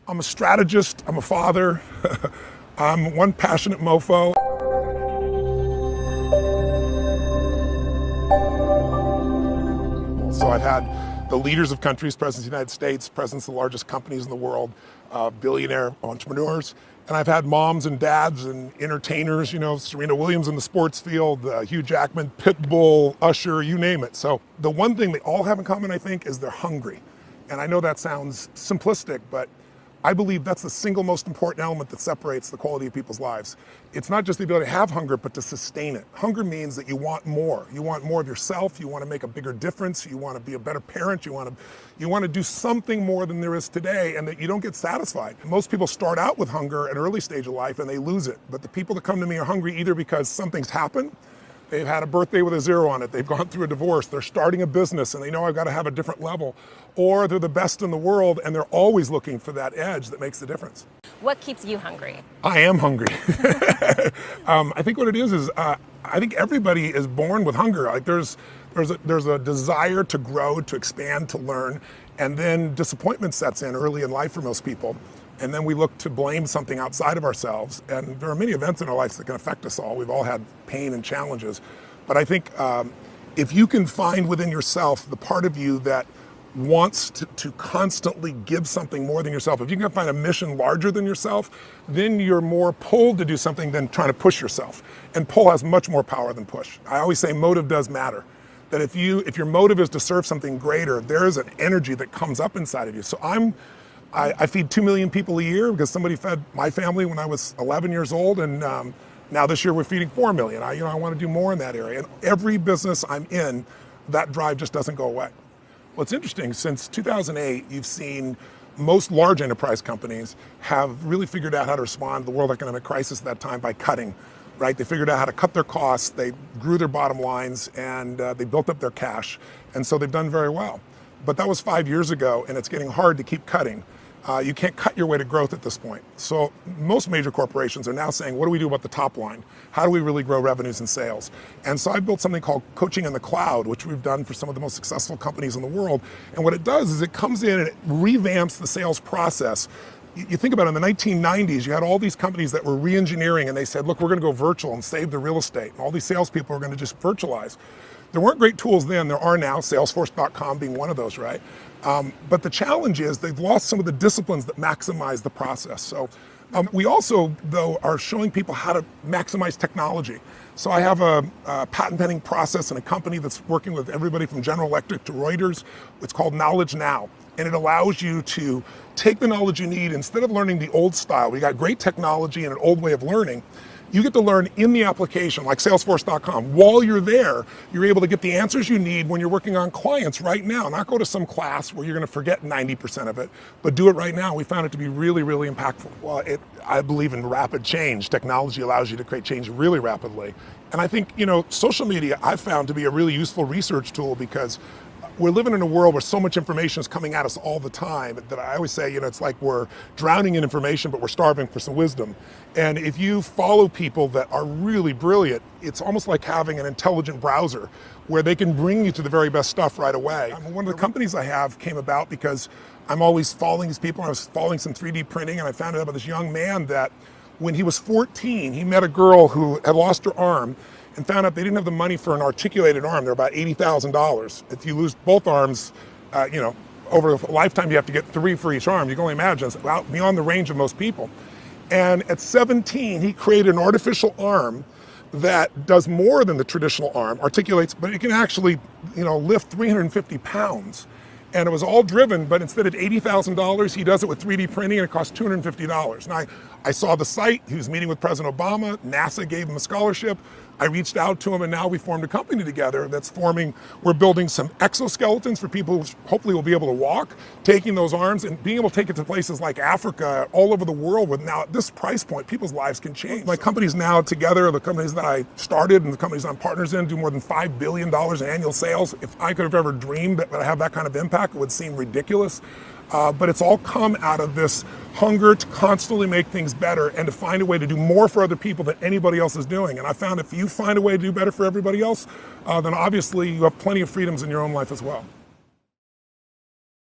I'm a strategist, I'm a father, I'm one passionate mofo. So I've had the leaders of countries, presidents of the United States, presidents of the largest companies in the world, billionaire entrepreneurs, and I've had moms and dads and entertainers, you know, Serena Williams in the sports field, Hugh Jackman, Pitbull, Usher, you name it. So the one thing they all have in common, I think, is they're hungry. And I know that sounds simplistic, but I believe that's the single most important element that separates the quality of people's lives. It's not just the ability to have hunger, but to sustain it. Hunger means that you want more. You want more of yourself. You want to make a bigger difference. You want to be a better parent. You want to do something more than there is today, and that you don't get satisfied. Most people start out with hunger at an early stage of life and they lose it. But the people that come to me are hungry either because something's happened, they've had a birthday with a 0 on it, they've gone through a divorce, they're starting a business and they know I've got to have a different level, or they're the best in the world and they're always looking for that edge that makes the difference. What keeps you hungry? I am hungry. I think what it is I think everybody is born with hunger. Like there's a desire to grow, to expand, to learn, and then disappointment sets in early in life for most people. And then we look to blame something outside of ourselves. And there are many events in our lives that can affect us all. We've all had pain and challenges. But I think if you can find within yourself the part of you that wants to constantly give something more than yourself, if you can find a mission larger than yourself, then you're more pulled to do something than trying to push yourself. And pull has much more power than push. I always say motive does matter. That if your motive is to serve something greater, there is an energy that comes up inside of you. So I feed 2 million people a year because somebody fed my family when I was 11 years old, and now this year we're feeding 4 million. I want to do more in that area. And every business I'm in, that drive just doesn't go away. What's interesting, since 2008, you've seen most large enterprise companies have really figured out how to respond to the world economic crisis at that time by cutting, right? They figured out how to cut their costs, they grew their bottom lines, and they built up their cash. And so they've done very well. But that was 5 years ago, and it's getting hard to keep cutting. You can't cut your way to growth at this point. So most major corporations are now saying, what do we do about the top line? How do we really grow revenues and sales? And so I built something called Coaching in the Cloud, which we've done for some of the most successful companies in the world. And what it does is it comes in and it revamps the sales process. You think about it, in the 1990s, you had all these companies that were re-engineering, and they said, look, we're going to go virtual and save the real estate. And all these salespeople are going to just virtualize. There weren't great tools then, there are now, Salesforce.com being one of those, right? But the challenge is they've lost some of the disciplines that maximize the process. So we also, though, are showing people how to maximize technology. So I have a patent pending process in a company that's working with everybody from General Electric to Reuters. It's called Knowledge Now. And it allows you to take the knowledge you need, instead of learning the old style, we got great technology and an old way of learning, you get to learn in the application, like Salesforce.com. While you're there, you're able to get the answers you need when you're working on clients right now, not go to some class where you're going to forget 90% of it, but do it right now. We found it to be really, really impactful. Well, I believe in rapid change. Technology allows you to create change really rapidly. And I think, social media I've found to be a really useful research tool, because we're living in a world where so much information is coming at us all the time that I always say, it's like we're drowning in information, but we're starving for some wisdom. And if you follow people that are really brilliant, it's almost like having an intelligent browser where they can bring you to the very best stuff right away. One of the companies I have came about because I'm always following these people. I was following some 3D printing, and I found out about this young man that when he was 14, he met a girl who had lost her arm, and found out they didn't have the money for an articulated arm. They're about $80,000. If you lose both arms, over a lifetime you have to get 3 for each arm. You can only imagine, it's out beyond the range of most people. And at 17, he created an artificial arm that does more than the traditional arm, articulates, but it can actually, lift 350 pounds. And it was all driven, but instead of $80,000, he does it with 3D printing, and it costs $250. And I saw the site. He was meeting with President Obama. NASA gave him a scholarship. I reached out to him, and now we formed a company together we're building some exoskeletons for people who hopefully will be able to walk, taking those arms and being able to take it to places like Africa, all over the world. With now at this price point, people's lives can change. My companies now together, the companies that I started and the companies I'm partners in, do more than $5 billion in annual sales. If I could have ever dreamed that I have that kind of impact, it would seem ridiculous. But it's all come out of this hunger to constantly make things better and to find a way to do more for other people than anybody else is doing. And I found if you find a way to do better for everybody else, then obviously you have plenty of freedoms in your own life as well.